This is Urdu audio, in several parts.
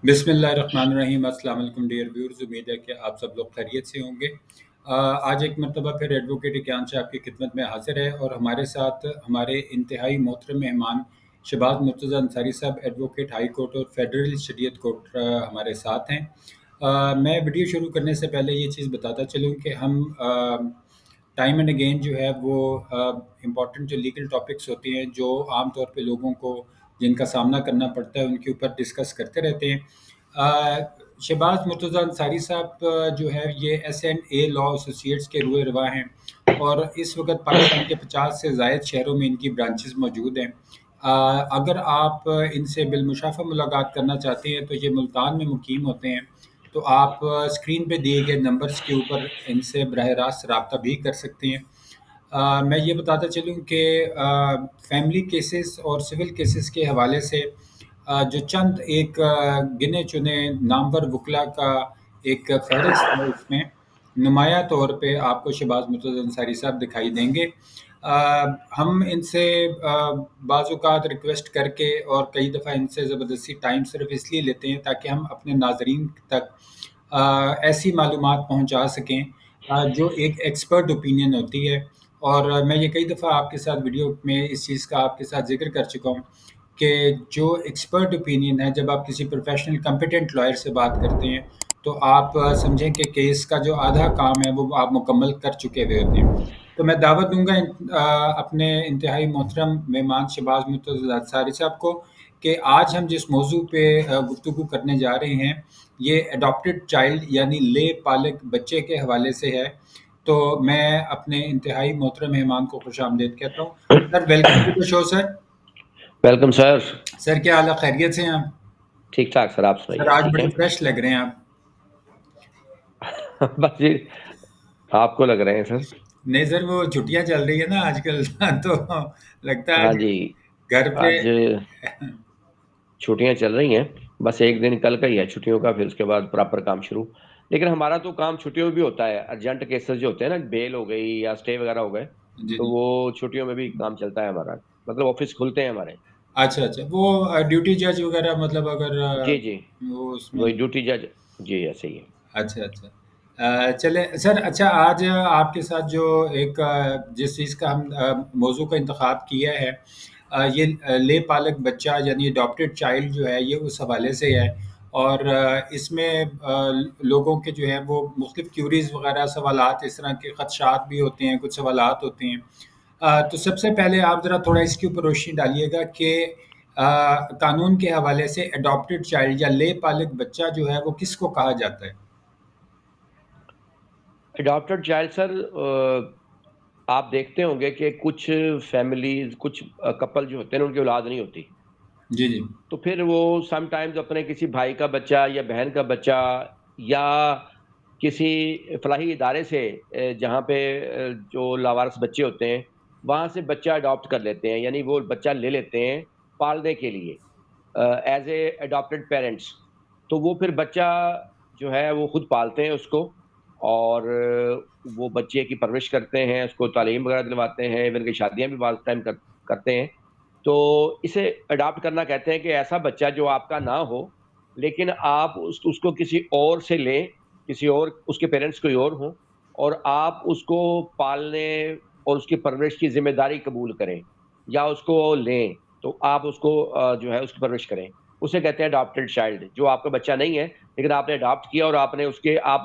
بسم اللہ الرحمن الرحیم۔ السلام علیکم ڈیئر ویورز، امید ہے کہ آپ سب لوگ خیریت سے ہوں گے۔ آج ایک مرتبہ پھر ایڈوکیٹ اکیان صاحب کی خدمت میں حاضر ہے اور ہمارے ساتھ ہمارے انتہائی محترم مہمان شہباز مرتضیٰ انصاری صاحب، ایڈوکیٹ ہائی کورٹ اور فیڈرل شریعت کورٹ ہمارے ساتھ ہیں۔ میں ویڈیو شروع کرنے سے پہلے یہ چیز بتاتا چلوں کہ ہم ٹائم اینڈ اگین جو ہے وہ امپورٹنٹ جو لیگل ٹاپکس ہوتے ہیں جو عام طور پہ لوگوں کو جن کا سامنا کرنا پڑتا ہے ان کے اوپر ڈسکس کرتے رہتے ہیں۔ شہباز مرتضیٰ انصاری صاحب جو ہے یہ ایس این اے لا ایسوسیٹس کے روئے روا ہیں اور اس وقت پاکستان کے 50 سے زائد شہروں میں ان کی برانچز موجود ہیں۔ اگر آپ ان سے بالمشافہ ملاقات کرنا چاہتے ہیں تو یہ ملتان میں مقیم ہوتے ہیں، تو آپ اسکرین پہ دیے گئے نمبرز کے اوپر ان سے براہ راست رابطہ بھی کر سکتے ہیں۔ میں یہ بتاتا چلوں کہ فیملی کیسز اور سول کیسز کے حوالے سے جو چند ایک گنے چنے نامور وکلا کا ایک فہرست ہے، اس میں نمایاں طور پہ آپ کو شہباز مرتضیٰ انصاری صاحب دکھائی دیں گے۔ ہم ان سے بعض اوقات ریکویسٹ کر کے اور کئی دفعہ ان سے زبردستی ٹائم صرف اس لیے لیتے ہیں تاکہ ہم اپنے ناظرین تک ایسی معلومات پہنچا سکیں جو ایک ایکسپرٹ اوپینین ہوتی ہے۔ اور میں یہ کئی دفعہ آپ کے ساتھ ویڈیو میں اس چیز کا آپ کے ساتھ ذکر کر چکا ہوں کہ جو ایکسپرٹ اوپینین ہے، جب آپ کسی پروفیشنل کمپیٹنٹ لائر سے بات کرتے ہیں تو آپ سمجھیں کہ کیس کا جو آدھا کام ہے وہ آپ مکمل کر چکے ہوئے ہوتے ہیں۔ تو میں دعوت دوں گا اپنے انتہائی محترم مہمان شہباز مرتضیٰ انصاری صاحب کو کہ آج ہم جس موضوع پہ گفتگو کرنے جا رہے ہیں یہ اڈاپٹڈ چائلڈ یعنی لے پالک بچے کے حوالے سے ہے۔ تو میں اپنے انتہائی محترم مہمان کو خوش آمدید کہتا ہوں۔ Sir, welcome to the show sir. Welcome sir. Sir کیا حال ہے، خیریت سے ہیں آپ؟ ٹھیک ٹھاک سر، آپ سر سنائیے؟ آج ٹھیک بڑے ہے فریش لگ رہے ہیں آپ۔ بس جی، آپ کو لگ رہے ہیں سر؟ نہیں سر، وہ چھٹیاں چل رہی ہیں نا آج کل تو لگتا ہے ہاں کہ جی، گھر پہ آج چھٹیاں چل رہی ہیں، بس ایک دن کل کا ہی ہے چھٹیوں کا، پھر اس کے بعد پراپر کام شروع۔ لیکن ہمارا تو کام چھٹیوں میں بھی ہوتا ہے، ارجنٹ کیسز جو ہوتے ہیں نا، بیل ہو گئی یا اسٹے وغیرہ ہو گئے، جی تو جی، وہ چھٹیوں میں بھی کام چلتا ہے ہمارا، مطلب آفس کھلتے ہیں ہمارے۔ اچھا اچھا، وہ ڈیوٹی جج وغیرہ مطلب اگر جی جی، وہ اس میں، وہی ڈیوٹی جج، جی ایسے ہی ہے۔ اچھا اچھا۔ چلے سر، اچھا آج آپ کے ساتھ جو ایک جس چیز کا ہم موضوع کا انتخاب کیا ہے، یہ لے پالک بچہ یعنی اڈاپٹیڈ چائلڈ جو ہے یہ اس حوالے سے ہے، اور اس میں لوگوں کے جو ہے وہ مختلف کیوریز وغیرہ سوالات، اس طرح کے خدشات بھی ہوتے ہیں، کچھ سوالات ہوتے ہیں۔ تو سب سے پہلے آپ ذرا تھوڑا اس کے اوپر روشنی ڈالیے گا کہ قانون کے حوالے سے اڈاپٹیڈ چائلڈ یا لے پالک بچہ جو ہے وہ کس کو کہا جاتا ہے؟ اڈاپٹڈ چائلڈ سر، آپ دیکھتے ہوں گے کہ کچھ فیملیز، کچھ کپل جو ہوتے ہیں ان کی اولاد نہیں ہوتی، جی جی تو پھر وہ سم ٹائمز اپنے کسی بھائی کا بچہ یا بہن کا بچہ یا کسی فلاحی ادارے سے جہاں پہ جو لاوارث بچے ہوتے ہیں وہاں سے بچہ اڈاپٹ کر لیتے ہیں، یعنی وہ بچہ لے لیتے ہیں پالنے کے لیے ایز اے اڈاپٹڈ پیرنٹس۔ تو وہ پھر بچہ جو ہے وہ خود پالتے ہیں اس کو، اور وہ بچے کی پرورش کرتے ہیں، اس کو تعلیم وغیرہ دلواتے ہیں، ایون کی شادیاں بھی بعض ٹائم کرتے ہیں۔ تو اسے اڈاپٹ کرنا کہتے ہیں کہ ایسا بچہ جو آپ کا نہ ہو لیکن آپ اس کو کسی اور سے لیں، کسی اور اس کے پیرنٹس کوئی اور ہوں، اور آپ اس کو پالنے اور اس کی پرورش کی ذمہ داری قبول کریں یا اس کو لیں، تو آپ اس کو جو ہے اس کی پرورش کریں، اسے کہتے ہیں اڈاپٹڈ چائلڈ۔ جو آپ کا بچہ نہیں ہے لیکن آپ نے اڈاپٹ کیا اور آپ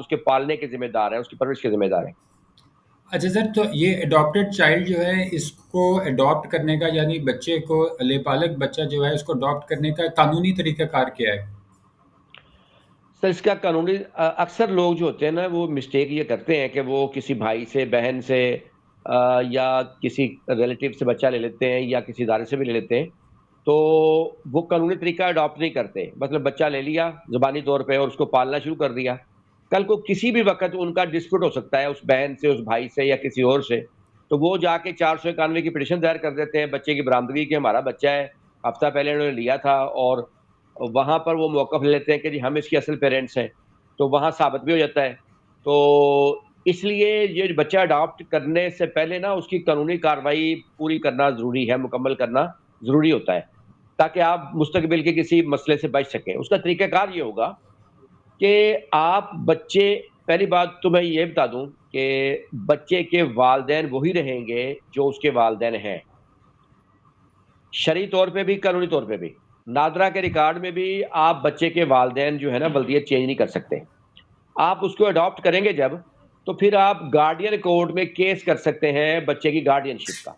اس کے پالنے کے ذمہ دار ہیں، اس کی پرورش کے ذمہ دار ہیں۔ اچھا سر، تو یہ اڈاپٹیڈ چائلڈ جو ہے اس کو اڈاپٹ کرنے کا یعنی بچے کو لے پالک بچہ جو ہے اس کو اڈاپٹ کرنے کا قانونی طریقہ کار کیا ہے؟ سر اس کا قانونی اکثر لوگ جو ہوتے ہیں نا وہ مسٹیک یہ کرتے ہیں کہ وہ کسی بھائی سے، بہن سے یا کسی ریلیٹیو سے بچہ لے لیتے ہیں یا کسی ادارے سے بھی لے لیتے ہیں، تو وہ قانونی طریقہ اڈاپٹ نہیں کرتے، مطلب بچہ لے لیا زبانی طور پہ اور اس کو پالنا شروع کر دیا۔ کل کو کسی بھی وقت ان کا ڈسپیوٹ ہو سکتا ہے اس بہن سے، اس بھائی سے یا کسی اور سے، تو وہ جا کے 491 کی پٹیشن دائر کر دیتے ہیں بچے کی برآمدگی کہ ہمارا بچہ ہے، ہفتہ پہلے انہوں نے لیا تھا، اور وہاں پر وہ موقف لے لیتے ہیں کہ جی ہم اس کے اصل پیرنٹس ہیں، تو وہاں ثابت بھی ہو جاتا ہے۔ تو اس لیے یہ بچہ اڈاپٹ کرنے سے پہلے نا اس کی قانونی کارروائی پوری کرنا ضروری ہے، مکمل کرنا ضروری ہوتا ہے۔ تاکہ آپ مستقبل کے کسی مسئلے سے بچ سکیں. اس کا طریقہ کار یہ ہوگا کہ آپ بچے پہلی بات تو میں یہ بتا دوں کہ بچے کے والدین وہی رہیں گے جو اس کے والدین ہیں، شرعی طور پہ بھی، قانونی طور پہ بھی. نادرا کے ریکارڈ میں بھی آپ بچے کے والدین جو ہے نا بلدیت چینج نہیں کر سکتے. آپ اس کو اڈاپٹ کریں گے جب، تو پھر آپ گارڈین کورٹ میں کیس کر سکتے ہیں بچے کی گارڈین شپ کا.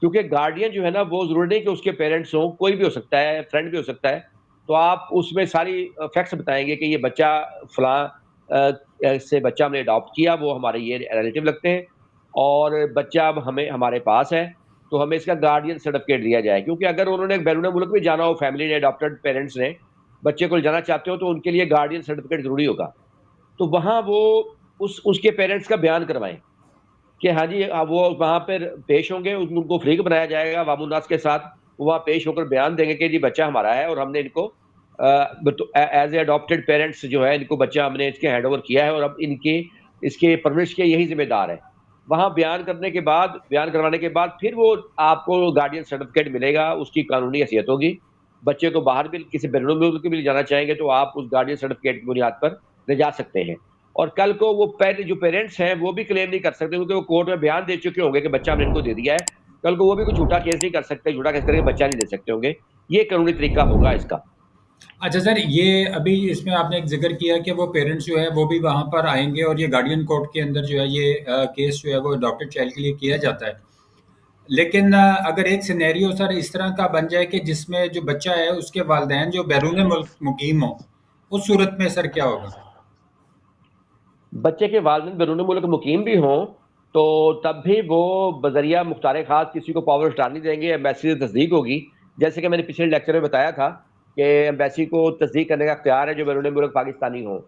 کیونکہ گارڈین جو ہے نا وہ ضروری نہیں کہ اس کے پیرنٹس ہوں، کوئی بھی ہو سکتا ہے، فرینڈ بھی ہو سکتا ہے. تو آپ اس میں ساری فیکٹس بتائیں گے کہ یہ بچہ فلاں سے بچہ ہم نے اڈاپٹ کیا، وہ ہمارے یہ ریلیٹو لگتے ہیں، اور بچہ اب ہمیں ہمارے پاس ہے، تو ہمیں اس کا گارڈین سرٹیفکیٹ دیا جائے. کیونکہ اگر انہوں نے بیرون ملک بھی جانا ہو، فیملی نے، اڈاپٹڈ پیرنٹس نے بچے کو جانا چاہتے ہو، تو ان کے لیے گارڈین سرٹیفکیٹ ضروری ہوگا. تو وہاں وہ اس کے پیرنٹس کا بیان کروائیں کہ ہاں جی وہ وہاں پہ پیش ہوں گے، ان کو فریق بنایا جائے گا عوام الناس کے ساتھ. وہاں پیش ہو کر بیان دیں گے کہ جی بچہ ہمارا ہے، اور ہم نے ان کو ایز اے اڈاپٹیڈ پیرنٹس جو ہے ان کو بچہ ہم نے اس کے ہینڈ اوور کیا ہے، اور اب ان کی اس کے پرورش کے یہی ذمہ دار ہے. وہاں بیان کرنے کے بعد، بیان کروانے کے بعد پھر وہ آپ کو گارڈین سرٹیفکیٹ ملے گا، اس کی قانونی حیثیت ہوگی. بچے کو باہر بھی کسی بیرون ملک بھی جانا چاہیں گے تو آپ اس گارڈین سرٹیفکیٹ کی بنیاد پر لے جا سکتے ہیں. اور کل کو وہ پہلے جو پیرنٹس ہیں وہ بھی کلیم نہیں کر سکتے، کیونکہ وہ کورٹ میں بیان دے چکے ہوں گے کہ بچہ ہم نے ان کو دے دیا ہے. کل کو وہ بھی کوئی جھوٹا کیس نہیں کر سکتے، جھوٹا کیس کر کے بچہ نہیں دے سکتے ہوں گے. یہ قانونی طریقہ ہوگا اس کا. اچھا سر، یہ ابھی اس میں آپ نے ایک ذکر کیا کہ وہ پیرنٹس جو ہے وہ بھی وہاں پر آئیں گے، اور یہ گارڈین کورٹ کے اندر جو ہے یہ کیس جو ہے وہ اڈاپٹیڈ چائلڈ کے لیے کیا جاتا ہے. لیکن اگر ایک سینیریو سر اس طرح کا بن جائے کہ جس میں جو بچہ ہے اس کے والدین جو بیرون ملک مقیم ہوں، اس صورت میں سر کیا ہوگا؟ بچے کے والدین بیرون ملک مقیم بھی ہوں تو تب بھی وہ بذریعہ مختار خاص کسی کو پاور اسٹار نہیں دیں گے، ایمبیسی سے تصدیق ہوگی. جیسے کہ میں نے پچھلے لیکچر میں بتایا تھا کہ ایمبیسی کو تصدیق کرنے کا اختیار ہے جو بیرون ملک پاکستانی ہوں.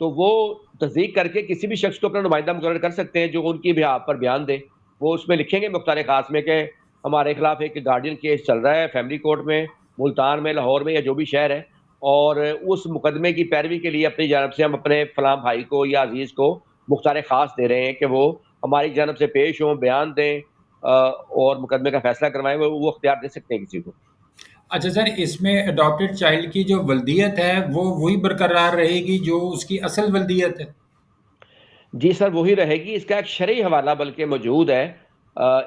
تو وہ تصدیق کر کے کسی بھی شخص کو اپنا نمائندہ مقرر کر سکتے ہیں جو ان کی بہاف پر بیان دے. وہ اس میں لکھیں گے مختار خاص میں کہ ہمارے خلاف ایک گارڈین کیس چل رہا ہے فیملی کورٹ میں، ملتان میں، لاہور میں، یا جو بھی شہر ہے، اور اس مقدمے کی پیروی کے لیے اپنی جانب سے ہم اپنے فلاں بھائی کو یا عزیز کو مختار خاص دے رہے ہیں کہ وہ ہماری جانب سے پیش ہوں، بیان دیں، اور مقدمے کا فیصلہ کروائیں. وہ اختیار دے سکتے ہیں کسی کو. اچھا سر، اس میں اڈاپٹیڈ چائلڈ کی جو ولدیت ہے وہ وہی برقرار رہے گی جو اس کی اصل ولدیت ہے؟ جی سر، وہی رہے گی. اس کا ایک شرعی حوالہ بلکہ موجود ہے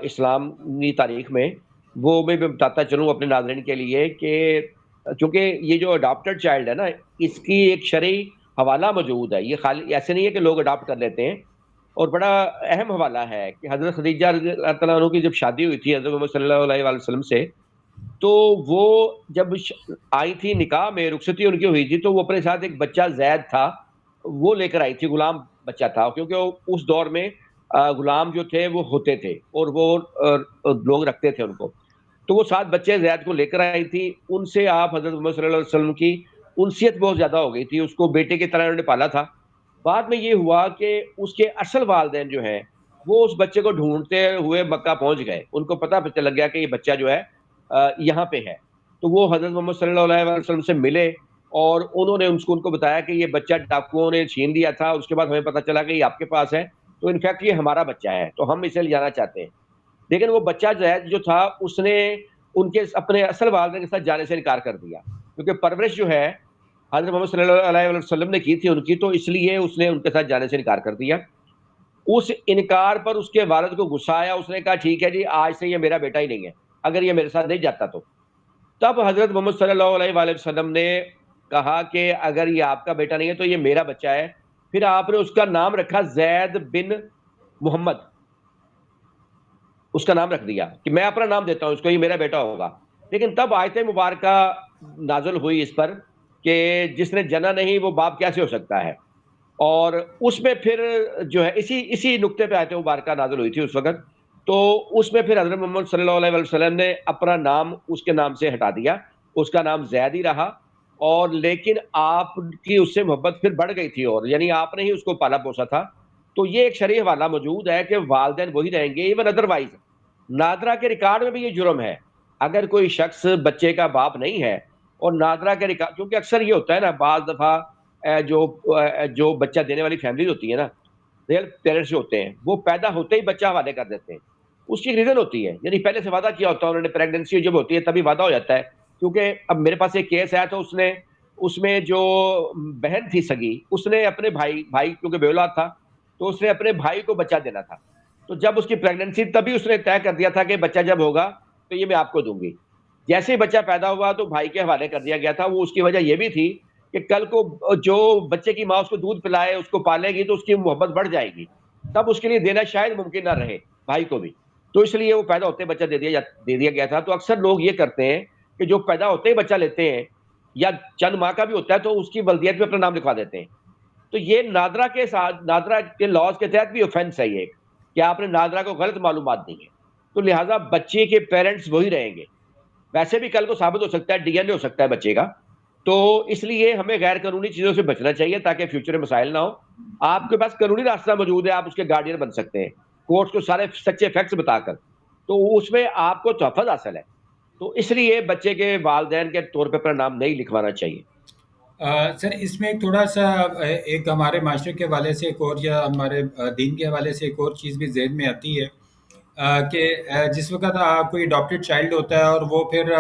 اسلامی تاریخ میں. وہ میں بتاتا چلوں اپنے ناظرین کے لیے کہ چونکہ یہ جو اڈاپٹڈ چائلڈ ہے نا، اس کی ایک شرعی حوالہ موجود ہے. یہ خالی ایسے نہیں ہے کہ لوگ اڈاپٹ کر لیتے ہیں. اور بڑا اہم حوالہ ہے کہ حضرت خدیجہ رضی اللہ تعالیٰ عنہ کی جب شادی ہوئی تھی حضرت محمد صلی اللہ علیہ وآلہ وسلم سے، تو وہ جب آئی تھی نکاح میں، رخصتی ان کی ہوئی تھی، تو وہ اپنے ساتھ ایک بچہ زید تھا وہ لے کر آئی تھی. غلام بچہ تھا، کیونکہ اس دور میں غلام جو تھے وہ ہوتے تھے اور وہ لوگ رکھتے تھے ان کو. تو وہ 7 بچے زید کو لے کر آئی تھی. ان سے آپ حضرت محمد صلی اللہ علیہ وسلم کی انسیت بہت زیادہ ہو گئی تھی، اس کو بیٹے کی طرح انہوں نے پالا تھا. بعد میں یہ ہوا کہ اس کے اصل والدین جو ہیں وہ اس بچے کو ڈھونڈتے ہوئے مکہ پہنچ گئے. ان کو پتہ لگ گیا کہ یہ بچہ جو ہے یہاں پہ ہے. تو وہ حضرت محمد صلی اللہ علیہ وسلم سے ملے، اور انہوں نے ان کو بتایا کہ یہ بچہ ڈاکوؤں نے چھین لیا تھا. اس کے بعد ہمیں پتہ چلا کہ یہ آپ کے پاس ہے، تو انفیکٹ یہ ہمارا بچہ ہے، تو ہم اسے لے جانا چاہتے ہیں. لیکن وہ بچہ زید جو تھا اس نے ان کے اپنے اصل والدین کے ساتھ جانے سے انکار کر دیا، کیونکہ پرورش جو ہے حضرت محمد صلی اللہ علیہ وسلم نے کی تھی ان کی، تو اس لیے اس نے ان کے ساتھ جانے سے انکار کر دیا. اس انکار پر اس کے والد کو غصہ آیا. اس نے کہا ٹھیک ہے جی، آج سے یہ میرا بیٹا ہی نہیں ہے اگر یہ میرے ساتھ نہیں جاتا تو. تب حضرت محمد صلی اللہ علیہ وآلہ وسلم نے کہا کہ اگر یہ آپ کا بیٹا نہیں ہے تو یہ میرا بچہ ہے. پھر آپ نے اس کا نام رکھا زید بن محمد. اس کا نام رکھ دیا کہ میں اپنا نام دیتا ہوں اس کو، یہ میرا بیٹا ہوگا. لیکن تب آیت مبارکہ نازل ہوئی اس پر کہ جس نے جنا نہیں وہ باپ کیسے ہو سکتا ہے. اور اس میں پھر جو ہے اسی نقطے پہ آیت مبارکہ نازل ہوئی تھی اس وقت. تو اس میں پھر حضرت محمد صلی اللہ علیہ وسلم نے اپنا نام اس کے نام سے ہٹا دیا، اس کا نام زید ہی رہا. اور لیکن آپ کی اس سے محبت پھر بڑھ گئی تھی، اور یعنی آپ نے ہی اس کو پالا پوسا تھا. تو یہ ایک شرعی حوالہ موجود ہے کہ والدین وہی رہیں گے. ایون ادروائز نادرا کے ریکارڈ میں بھی یہ جرم ہے. اگر کوئی شخص بچے کا باپ نہیں ہے اور نادرا کے ریکارڈ، کیونکہ اکثر یہ ہوتا ہے نا بعض دفعہ جو بچہ دینے والی فیملیز ہوتی ہے نا، ریئل پیرنٹس جو ہوتے ہیں وہ پیدا ہوتے ہی بچہ حوالے کر دیتے ہیں. اس کی ریزن ہوتی ہے، یعنی پہلے سے وعدہ کیا ہوتا ہے انہوں نے، پریگننسی جب ہوتی ہے تبھی وعدہ ہو جاتا ہے کیونکہ اب میرے پاس ایک کیس آیا، تو اس میں جو بہن تھی سگی، اس نے اپنے بھائی کیونکہ بے اولاد تھا، تو اس نے اپنے بھائی کو بچہ دینا تھا. تو جب اس کی پریگننسی، تبھی اس نے طے کر دیا تھا کہ بچہ جب ہوگا تو یہ میں آپ کو دوں گی. جیسے ہی بچہ پیدا ہوا تو بھائی کے حوالے کر دیا گیا تھا. وہ اس کی وجہ یہ بھی تھی کہ کل کو جو بچے کی ماں اس کو دودھ پلائے، اس کو پالے گی، تو اس کی محبت بڑھ جائے گی، تب اس کے لیے دینا شاید ممکن نہ رہے بھائی کو بھی. تو اس لیے وہ پیدا ہوتے بچہ دے دیا گیا تھا. تو اکثر لوگ یہ کرتے ہیں کہ جو پیدا ہوتے ہی بچہ لیتے ہیں، یا چند ماہ کا بھی ہوتا ہے، تو اس کی ولدیت میں اپنا نام لکھوا دیتے ہیں. تو یہ نادرا کے لاز کے تحت بھی اوفینس ہے یہ، کہ آپ نے نادرا کو غلط معلومات دی ہیں. تو لہٰذا بچے کے پیرنٹس وہی رہیں گے. ویسے بھی کل کو ثابت ہو سکتا ہے، ڈی این اے ہو سکتا ہے بچے کا. تو اس لیے ہمیں غیر قانونی چیزوں سے بچنا چاہیے تاکہ فیوچر میں مسائل نہ ہو. آپ کے پاس قانونی راستہ موجود ہے، آپ اس کے گارڈین بن سکتے ہیں کورٹ کو سارے سچے فیکٹس بتا کر. تو اس میں آپ کو تحفظ حاصل ہے. تو اس لیے بچے کے والدین کے طور پہ اپنا نام نہیں لکھوانا چاہیے. سر اس میں ایک تھوڑا سا ایک ہمارے معاشرے کے حوالے سے ایک اور، یا ہمارے دین کے حوالے سے ایک اور چیز بھی ذہن میں آتی ہے کہ جس وقت کوئی اڈاپٹیڈ چائلڈ ہوتا ہے اور وہ پھر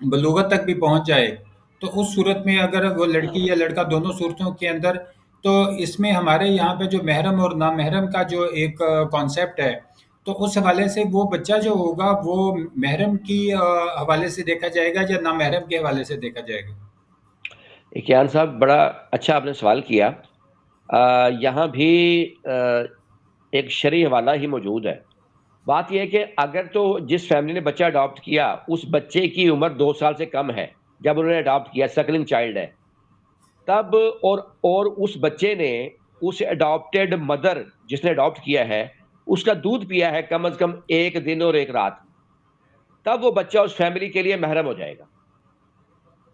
بلوغت تک بھی پہنچ جائے، تو اس صورت میں اگر وہ لڑکی یا لڑکا دونوں صورتوں کے اندر، تو اس میں ہمارے یہاں پہ جو محرم اور نامحرم کا جو ایک کانسیپٹ ہے، تو اس حوالے سے وہ بچہ جو ہوگا وہ محرم کی حوالے سے دیکھا جائے گا یا نامحرم کے حوالے سے دیکھا جائے گا؟ کیان صاحب، بڑا اچھا آپ نے سوال کیا. یہاں بھی ایک شرعی حوالہ ہی موجود ہے. بات یہ ہے کہ اگر تو جس فیملی نے بچہ اڈاپٹ کیا، اس بچے کی عمر 2 سال سے کم ہے جب انہوں نے اڈاپٹ کیا، سکلنگ چائلڈ ہے، تب اور اس بچے نے اس اڈاپٹیڈ مدر جس نے اڈاپٹ کیا ہے اس کا دودھ پیا ہے کم از کم 1 دن اور 1 رات، تب وہ بچہ اس فیملی کے لیے محرم ہو جائے گا.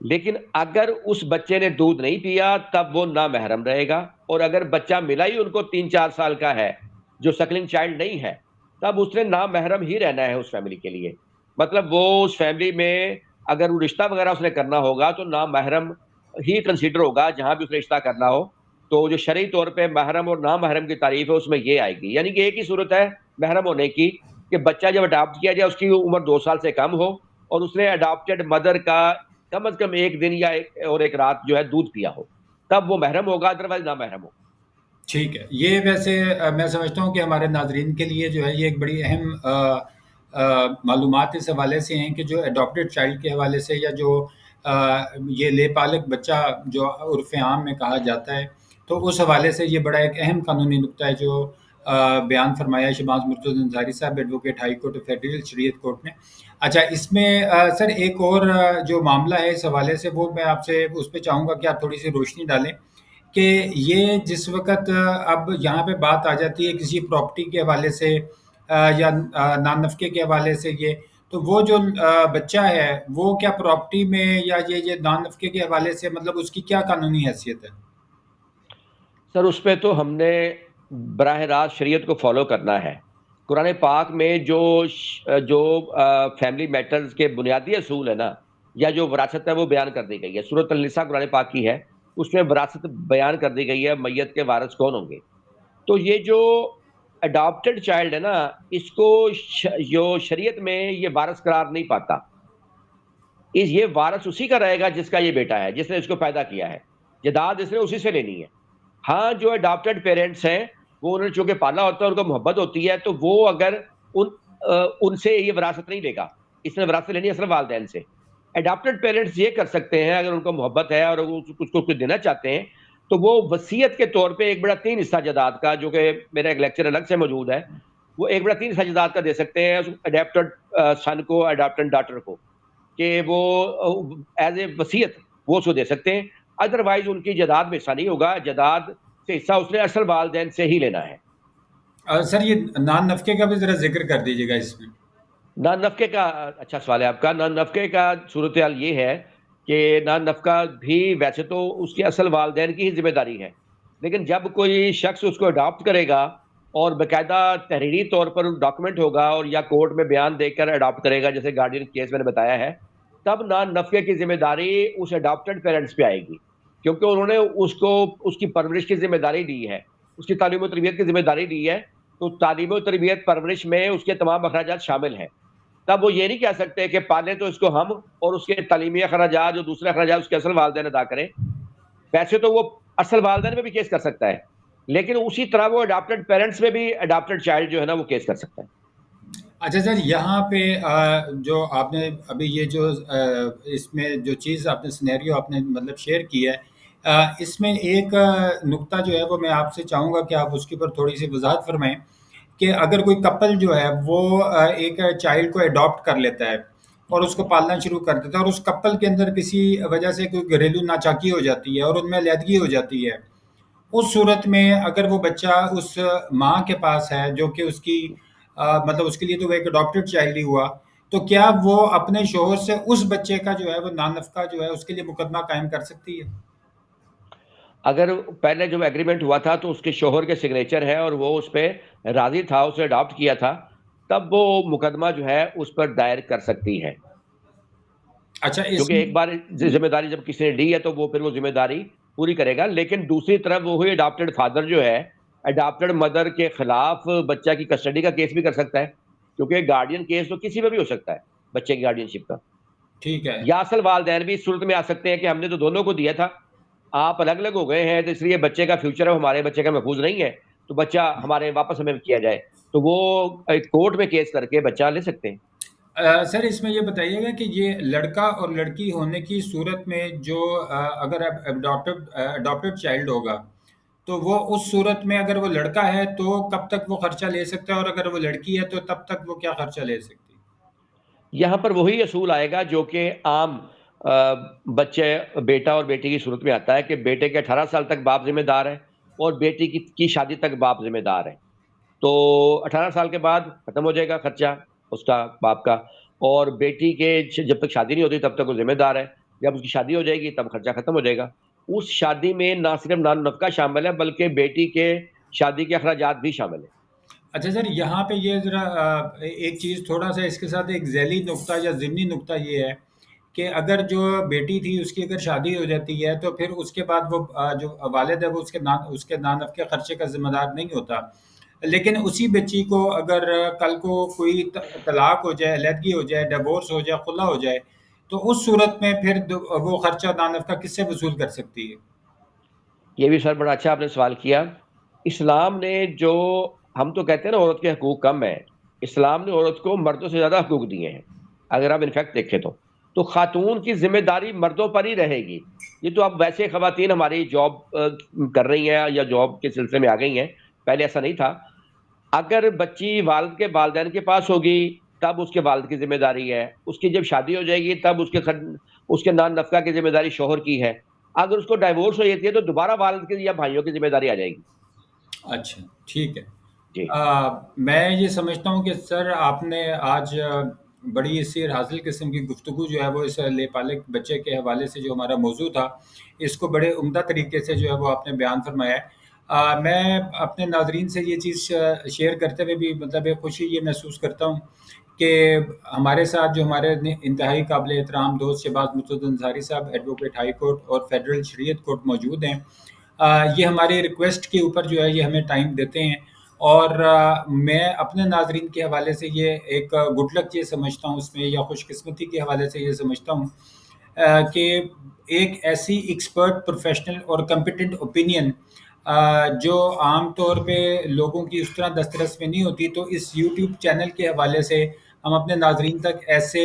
لیکن اگر اس بچے نے دودھ نہیں پیا، تب وہ نامحرم رہے گا. اور اگر بچہ ملا ہی ان کو 3-4 سال کا ہے، جو سکلنگ چائلڈ نہیں ہے، تب اس نے نامحرم ہی رہنا ہے اس فیملی کے لیے. مطلب وہ اس فیملی میں اگر وہ رشتہ وغیرہ اس نے کرنا ہوگا تو نامحرم ہی کنسیڈر ہوگا جہاں بھی اس نے رشتہ کرنا ہو. تو جو شرعی طور پہ محرم اور نامحرم کی تعریف ہے، اس میں یہ آئے گی. یعنی کہ ایک ہی صورت ہے محرم ہونے کی، کہ بچہ جب اڈاپٹ کیا جائے، اس کی عمر 2 سال سے کم ہو، اور اس نے اڈاپٹیڈ مدر کا کم از کم 1 دن یا 1 رات جو ہے دودھ پیا ہو، تب وہ محرم ہوگا، ادروائز نامحرم ہوگا. ٹھیک ہے. یہ ویسے میں سمجھتا ہوں کہ ہمارے ناظرین کے لیے جو ہے یہ ایک بڑی اہم معلومات اس حوالے سے ہیں کہ جو اڈاپٹیڈ چائلڈ کے حوالے سے، یا جو یہ لے پالک بچہ جو عرف عام میں کہا جاتا ہے، تو اس حوالے سے یہ بڑا ایک اہم قانونی نکتہ ہے جو بیان فرمایا شہباز مرتضی انصاری صاحب، ایڈوکیٹ ہائی کورٹ فیڈرل شریعت کورٹ نے. اچھا، اس میں سر ایک اور جو معاملہ ہے اس حوالے سے، وہ میں آپ سے اس پہ چاہوں گا کہ آپ تھوڑی سی روشنی ڈالیں کہ یہ جس وقت اب یہاں پہ بات آ جاتی ہے کسی پراپرٹی کے حوالے سے یا نان نفقے کے حوالے سے، یہ تو وہ جو بچہ ہے وہ کیا پراپرٹی میں یا یہ نان نفقے کے حوالے سے، مطلب اس کی کیا قانونی حیثیت ہے؟ سر اس پہ تو ہم نے براہ راست شریعت کو فالو کرنا ہے. قرآن پاک میں جو فیملی میٹرز کے بنیادی اصول ہے نا، یا جو وراثت ہے، وہ بیان کر دی گئی ہے. سورۃ النساء قرآن پاک کی ہے، اس میں وراثت بیان کر دی گئی ہے، میت کے وارث کون ہوں گے. تو یہ جو اڈاپٹڈ چائلڈ ہے نا، اس کو جو شریعت میں یہ وارث قرار نہیں پاتا. یہ وارث اسی کا رہے گا جس کا یہ بیٹا ہے، جس نے اس کو پیدا کیا ہے. جائیداد اس نے اسی سے لینی ہے. ہاں، جو اڈاپٹڈ پیرنٹس ہیں، وہ انہوں نے چونکہ پالا ہوتا ہے، ان کو محبت ہوتی ہے، تو وہ اگر ان سے یہ وراثت نہیں لے گا. اس نے وراثت لینی ہے صرف والدین سے. اڈاپٹڈ پیرنٹس یہ کر سکتے ہیں، اگر ان کو محبت ہے اور وہ کچھ کو کچھ دینا چاہتے ہیں، تو وہ وصیت کے طور پہ 1/3 حصہ جائیداد کا، جو کہ میرا ایک لیکچر الگ سے موجود ہے، وہ 1/3 حصہ جائیداد کا دے سکتے ہیں اڈاپٹڈ سن کو، اڈاپٹڈ ڈاٹر کو، کہ وہ ایز اے وصیت وہ اس کو دے سکتے ہیں. ادروائز ان کی جائیداد میں حصہ نہیں ہوگا. جائیداد سے حصہ اس نے اصل والدین سے ہی لینا ہے. سر یہ نان نفقے کا بھی ذرا ذکر کر دیجیے گا اس میں. نان نفقے کا اچھا سوال ہے آپ کا. نان نفقے کا صورتحال یہ ہے کہ نان نفقہ بھی ویسے تو اس کے اصل والدین کی ہی ذمہ داری ہے، لیکن جب کوئی شخص اس کو اڈاپٹ کرے گا اور باقاعدہ تحریری طور پر ڈاکومنٹ ہوگا، اور یا کورٹ میں بیان دے کر اڈاپٹ کرے گا، جیسے گارڈین کیس میں نے بتایا ہے، تب نان نفقے کی ذمہ داری اس اڈاپٹڈ پیرنٹس پہ آئے گی، کیونکہ انہوں نے اس کی پرورش کی ذمہ داری لی ہے، اس کی تعلیم و تربیت کی ذمہ داری لی ہے. تو تعلیم و تربیت پرورش میں اس کے تمام اخراجات شامل ہیں. تب وہ یہ نہیں کہہ سکتے کہ پالیں تو اس کو ہم اور اس کے تعلیمی اخراجات جو دوسرے اخراجات اس کے اصل والدین ادا کریں. ویسے تو وہ اصل والدین میں بھی کیس کر سکتا ہے، لیکن اسی طرح وہ اڈاپٹڈ پیرنٹس میں بھی اڈاپٹڈ چائلڈ جو ہے نا وہ کیس کر سکتا ہے. اچھا سر، یہاں پہ جو آپ نے ابھی یہ جو اس میں جو چیز آپ نے سینیریو آپ نے مطلب شیئر کی ہے، اس میں ایک نقطہ جو ہے وہ میں آپ سے چاہوں گا کہ آپ اس کے اوپر تھوڑی سی وضاحت فرمائیں کہ اگر کوئی کپل جو ہے وہ ایک چائلڈ کو اڈاپٹ کر لیتا ہے اور اس کو پالنا شروع کر دیتا ہے، اور اس کپل کے اندر کسی وجہ سے کوئی گھریلو ناچاکی ہو جاتی ہے اور ان میں علیحدگی ہو جاتی ہے، اس صورت میں اگر وہ بچہ اس ماں کے پاس ہے جو کہ اس کی مطلب اس کے لیے تو وہ ایک اڈاپٹیڈ چائلڈ ہی ہوا، تو کیا وہ اپنے شوہر سے اس بچے کا جو ہے وہ نان نفقہ جو ہے اس کے لیے مقدمہ قائم کر سکتی ہے؟ اگر پہلے جو ایگریمنٹ ہوا تھا تو اس کے شوہر کے سگنیچر ہے اور وہ اس پہ راضی تھا، اسے اڈاپٹ کیا تھا، تب وہ مقدمہ جو ہے اس پر دائر کر سکتی ہے. اچھا، اس کیونکہ ایک بار ذمہ داری جب کسی نے لی ہے تو وہ پھر وہ ذمہ داری پوری کرے گا. لیکن دوسری طرف وہی اڈاپٹڈ فادر جو ہے اڈاپٹڈ مدر کے خلاف بچہ کی کسٹڈی کا کیس بھی کر سکتا ہے، کیونکہ گارڈین کیس تو کسی پہ بھی ہو سکتا ہے بچے کی گارڈین شپ کا. ٹھیک ہے. یا اصل والدین بھی اس صورت میں آ سکتے ہیں کہ ہم نے تو دونوں کو دیا تھا، آپ الگ الگ ہو گئے ہیں تو اس لیے بچے کا فیوچر ہے ہمارے بچے کا محفوظ نہیں ہے، تو بچہ ہمارے واپس ہمیں کیا جائے، تو وہ ایک کورٹ میں کیس کر کے بچہ لے سکتے ہیں. سر اس میں یہ بتائیے گا کہ یہ لڑکا اور لڑکی ہونے کی صورت میں جو اگر اڈاپٹڈ چائلڈ ہوگا تو وہ اس صورت میں اگر وہ لڑکا ہے تو کب تک وہ خرچہ لے سکتا ہے، اور اگر وہ لڑکی ہے تو تب تک وہ کیا خرچہ لے سکتی ہے؟ یہاں پر وہی اصول آئے گا جو کہ عام بچے بیٹا اور بیٹی کی صورت میں آتا ہے کہ بیٹے کے 18 سال تک باپ ذمہ دار ہے اور بیٹی کی شادی تک باپ ذمہ دار ہے. تو 18 سال کے بعد ختم ہو جائے گا خرچہ اس کا باپ کا، اور بیٹی کے جب تک شادی نہیں ہوتی تب تک وہ ذمہ دار ہے. جب اس کی شادی ہو جائے گی تب خرچہ ختم ہو جائے گا. اس شادی میں نہ صرف نان نفقہ شامل ہے بلکہ بیٹی کے شادی کے اخراجات بھی شامل ہیں. اچھا سر، یہاں پہ یہ ذرا ایک چیز تھوڑا سا اس کے ساتھ ایک ذیلی نقطہ یا ضمنی نقطہ یہ ہے کہ اگر جو بیٹی تھی اس کی اگر شادی ہو جاتی ہے تو پھر اس کے بعد وہ جو والد ہے وہ اس کے نان نفقے خرچے کا ذمہ دار نہیں ہوتا، لیکن اسی بچی کو اگر کل کو کوئی طلاق ہو جائے، علیحدگی ہو جائے، ڈیورس ہو جائے، خلا ہو جائے، تو اس صورت میں پھر وہ خرچہ نان نفقہ کس سے وصول کر سکتی ہے؟ یہ بھی سر بڑا اچھا آپ نے سوال کیا. اسلام نے جو، ہم تو کہتے ہیں نا عورت کے حقوق کم ہیں، اسلام نے عورت کو مردوں سے زیادہ حقوق دیے ہیں. اگر آپ انفیکٹ دیکھیں تو خاتون کی ذمہ داری مردوں پر ہی رہے گی. یہ تو اب ویسے خواتین ہماری جاب کر رہی ہیں یا جاب کے سلسلے میں آ گئی ہیں، پہلے ایسا نہیں تھا. اگر بچی والد کے والدین کے پاس ہوگی تب اس کے والد کی ذمہ داری ہے، اس کی جب شادی ہو جائے گی تب اس کے نان نفقہ کی ذمہ داری شوہر کی ہے. اگر اس کو ڈائیورس ہو جاتی ہے تو دوبارہ والد کی یا بھائیوں کی ذمہ داری آ جائے گی. اچھا، ٹھیک ہے. جی میں یہ سمجھتا ہوں کہ سر آپ نے آج بڑی اسی حاصل قسم کی گفتگو جو ہے وہ اس لے پالک بچے کے حوالے سے جو ہمارا موضوع تھا اس کو بڑے عمدہ طریقے سے جو ہے وہ آپ نے بیان فرمایا ہے. میں اپنے ناظرین سے یہ چیز شیئر کرتے ہوئے بھی مطلب ایک خوشی یہ محسوس کرتا ہوں کہ ہمارے ساتھ جو ہمارے انتہائی قابل احترام دوست شہباز مرتضی انصاری صاحب، ایڈوکیٹ ہائی کورٹ اور فیڈرل شریعت کورٹ موجود ہیں. یہ ہماری ریکویسٹ کے اوپر جو ہے یہ ہمیں ٹائم دیتے ہیں، اور میں اپنے ناظرین کے حوالے سے یہ ایک گڈ لک یہ سمجھتا ہوں اس میں، یا خوش قسمتی کے حوالے سے یہ سمجھتا ہوں کہ ایک ایسی ایکسپرٹ پروفیشنل اور کمپیٹنٹ اوپینین جو عام طور پہ لوگوں کی اس طرح دسترس میں نہیں ہوتی، تو اس یوٹیوب چینل کے حوالے سے ہم اپنے ناظرین تک ایسے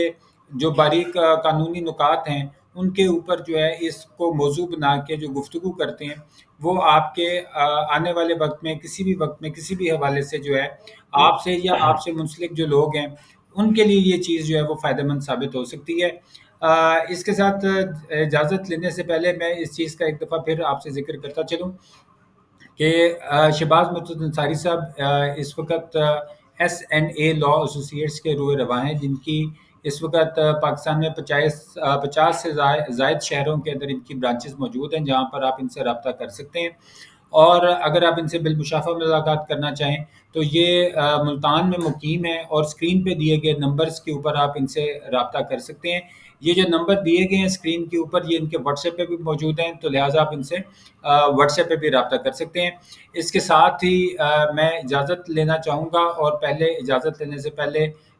جو باریک قانونی نکات ہیں ان کے اوپر جو ہے اس کو موضوع بنا کے جو گفتگو کرتے ہیں، وہ آپ کے آنے والے وقت میں کسی بھی وقت میں کسی بھی حوالے سے جو ہے آپ سے یا آپ سے منسلک جو لوگ ہیں ان کے لیے یہ چیز جو ہے وہ فائدہ مند ثابت ہو سکتی ہے. اس کے ساتھ اجازت لینے سے پہلے میں اس چیز کا ایک دفعہ پھر آپ سے ذکر کرتا چلوں کہ شہباز مرتضی انصاری صاحب اس وقت S and a law associates کے روئے رواں ہیں، جن کی اس وقت پاکستان میں 50 سے زائد شہروں کے اندر ان کی برانچز موجود ہیں جہاں پر آپ ان سے رابطہ کر سکتے ہیں. اور اگر آپ ان سے بالمشافہ ملاقات کرنا چاہیں تو یہ ملتان میں مقیم ہے، اور اسکرین پہ دیے گئے نمبرز کے اوپر آپ ان سے رابطہ کر سکتے ہیں. یہ جو نمبر دیے گئے ہیں اسکرین کے اوپر یہ ان کے واٹس ایپ پہ بھی موجود ہیں، تو لہٰذا آپ ان سے واٹس ایپ پہ بھی رابطہ کر سکتے ہیں. اس کے ساتھ ہی میں اجازت لینا چاہوں گا، اور پہلے اجازت لینے سے پہلے